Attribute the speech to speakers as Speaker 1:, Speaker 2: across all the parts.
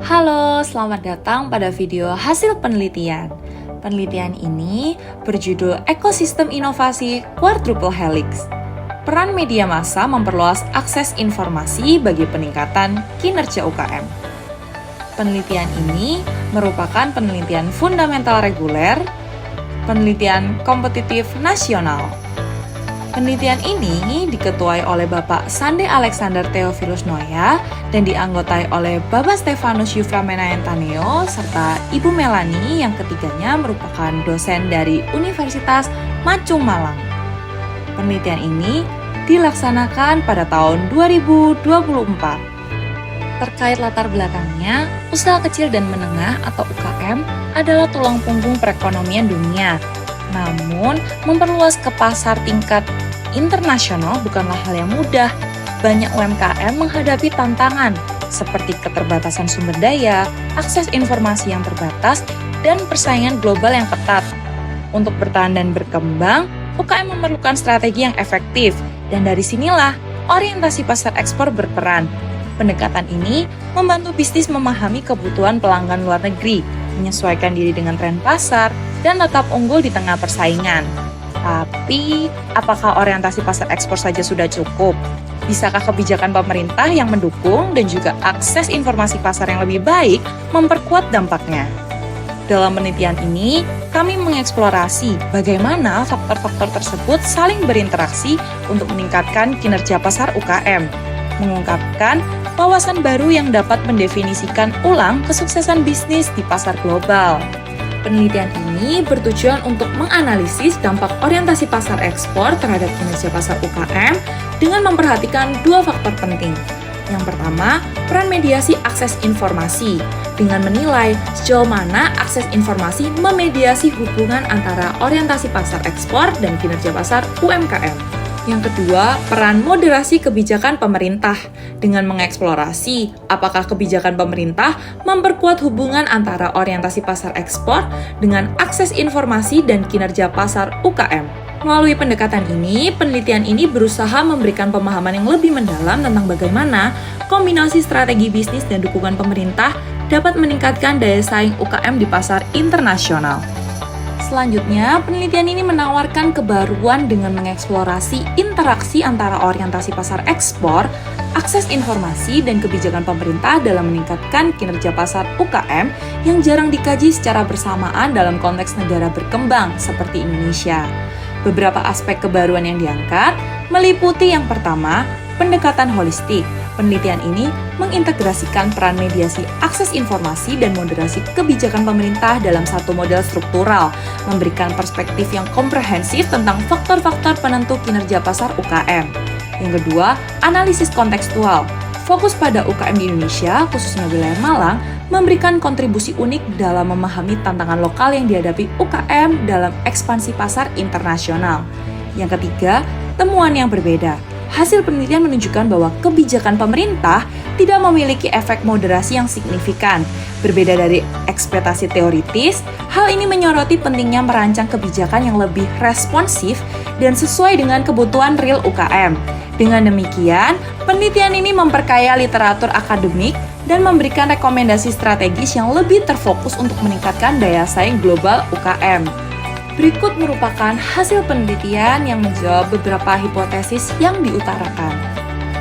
Speaker 1: Halo, selamat datang pada video hasil penelitian. Penelitian ini berjudul Ekosistem Inovasi Quadruple Helix. Peran media massa memperluas akses informasi bagi peningkatan kinerja UKM. Penelitian ini merupakan penelitian fundamental reguler, penelitian kompetitif nasional. Penelitian ini diketuai oleh Bapak Sande Alexander Theophilus Noya dan dianggotai oleh Bapak Stefanus Yuframenaentaneo serta Ibu Melani yang ketiganya merupakan dosen dari Universitas Macung Malang. Penelitian ini dilaksanakan pada tahun 2024. Terkait latar belakangnya, usaha kecil dan menengah atau UKM adalah tulang punggung perekonomian dunia. Namun, memperluas ke pasar tingkat internasional bukanlah hal yang mudah. Banyak UMKM menghadapi tantangan seperti keterbatasan sumber daya, akses informasi yang terbatas, dan persaingan global yang ketat. Untuk bertahan dan berkembang, UKM memerlukan strategi yang efektif, dan dari sinilah orientasi pasar ekspor berperan. Pendekatan ini membantu bisnis memahami kebutuhan pelanggan luar negeri, menyesuaikan diri dengan tren pasar, dan tetap unggul di tengah persaingan. Tapi, apakah orientasi pasar ekspor saja sudah cukup? Bisakah kebijakan pemerintah yang mendukung dan juga akses informasi pasar yang lebih baik memperkuat dampaknya? Dalam penelitian ini, kami mengeksplorasi bagaimana faktor-faktor tersebut saling berinteraksi untuk meningkatkan kinerja pasar UKM, mengungkapkan wawasan baru yang dapat mendefinisikan ulang kesuksesan bisnis di pasar global. Penelitian ini bertujuan untuk menganalisis dampak orientasi pasar ekspor terhadap kinerja pasar UKM dengan memperhatikan dua faktor penting. Yang pertama, peran mediasi akses informasi, dengan menilai sejauh mana akses informasi memediasi hubungan antara orientasi pasar ekspor dan kinerja pasar UMKM. Yang kedua, peran moderasi kebijakan pemerintah dengan mengeksplorasi apakah kebijakan pemerintah memperkuat hubungan antara orientasi pasar ekspor dengan akses informasi dan kinerja pasar UKM. Melalui pendekatan ini, penelitian ini berusaha memberikan pemahaman yang lebih mendalam tentang bagaimana kombinasi strategi bisnis dan dukungan pemerintah dapat meningkatkan daya saing UKM di pasar internasional. Selanjutnya, penelitian ini menawarkan kebaruan dengan mengeksplorasi interaksi antara orientasi pasar ekspor, akses informasi, dan kebijakan pemerintah dalam meningkatkan kinerja pasar UKM yang jarang dikaji secara bersamaan dalam konteks negara berkembang seperti Indonesia. Beberapa aspek kebaruan yang diangkat meliputi yang pertama, pendekatan holistik. Penelitian ini mengintegrasikan peran mediasi akses informasi dan moderasi kebijakan pemerintah dalam satu model struktural, memberikan perspektif yang komprehensif tentang faktor-faktor penentu kinerja pasar UKM. Yang kedua, analisis kontekstual. Fokus pada UKM di Indonesia, khususnya wilayah Malang, memberikan kontribusi unik dalam memahami tantangan lokal yang dihadapi UKM dalam ekspansi pasar internasional. Yang ketiga, temuan yang berbeda. Hasil penelitian menunjukkan bahwa kebijakan pemerintah tidak memiliki efek moderasi yang signifikan. Berbeda dari ekspektasi teoritis, hal ini menyoroti pentingnya merancang kebijakan yang lebih responsif dan sesuai dengan kebutuhan real UKM. Dengan demikian, penelitian ini memperkaya literatur akademik dan memberikan rekomendasi strategis yang lebih terfokus untuk meningkatkan daya saing global UKM. Berikut merupakan hasil penelitian yang menjawab beberapa hipotesis yang diutarakan.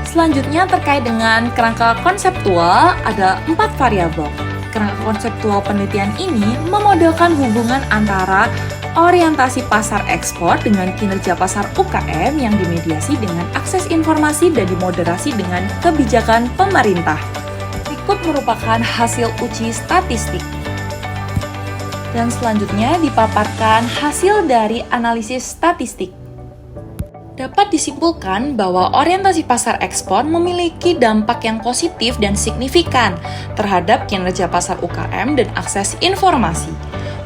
Speaker 1: Selanjutnya terkait dengan kerangka konseptual, ada 4 variabel. Kerangka konseptual penelitian ini memodelkan hubungan antara orientasi pasar ekspor dengan kinerja pasar UKM yang dimediasi dengan akses informasi dan dimoderasi dengan kebijakan pemerintah. Berikut merupakan hasil uji statistik. Dan selanjutnya dipaparkan hasil dari analisis statistik. Dapat disimpulkan bahwa orientasi pasar ekspor memiliki dampak yang positif dan signifikan terhadap kinerja pasar UKM dan akses informasi.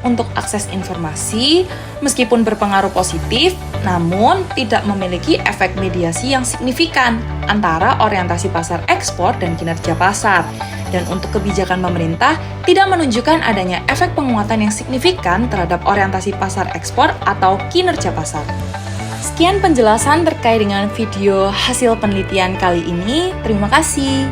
Speaker 1: Untuk akses informasi, meskipun berpengaruh positif, namun tidak memiliki efek mediasi yang signifikan antara orientasi pasar ekspor dan kinerja pasar. Dan untuk kebijakan pemerintah, tidak menunjukkan adanya efek penguatan yang signifikan terhadap orientasi pasar ekspor atau kinerja pasar. Sekian penjelasan terkait dengan video hasil penelitian kali ini. Terima kasih.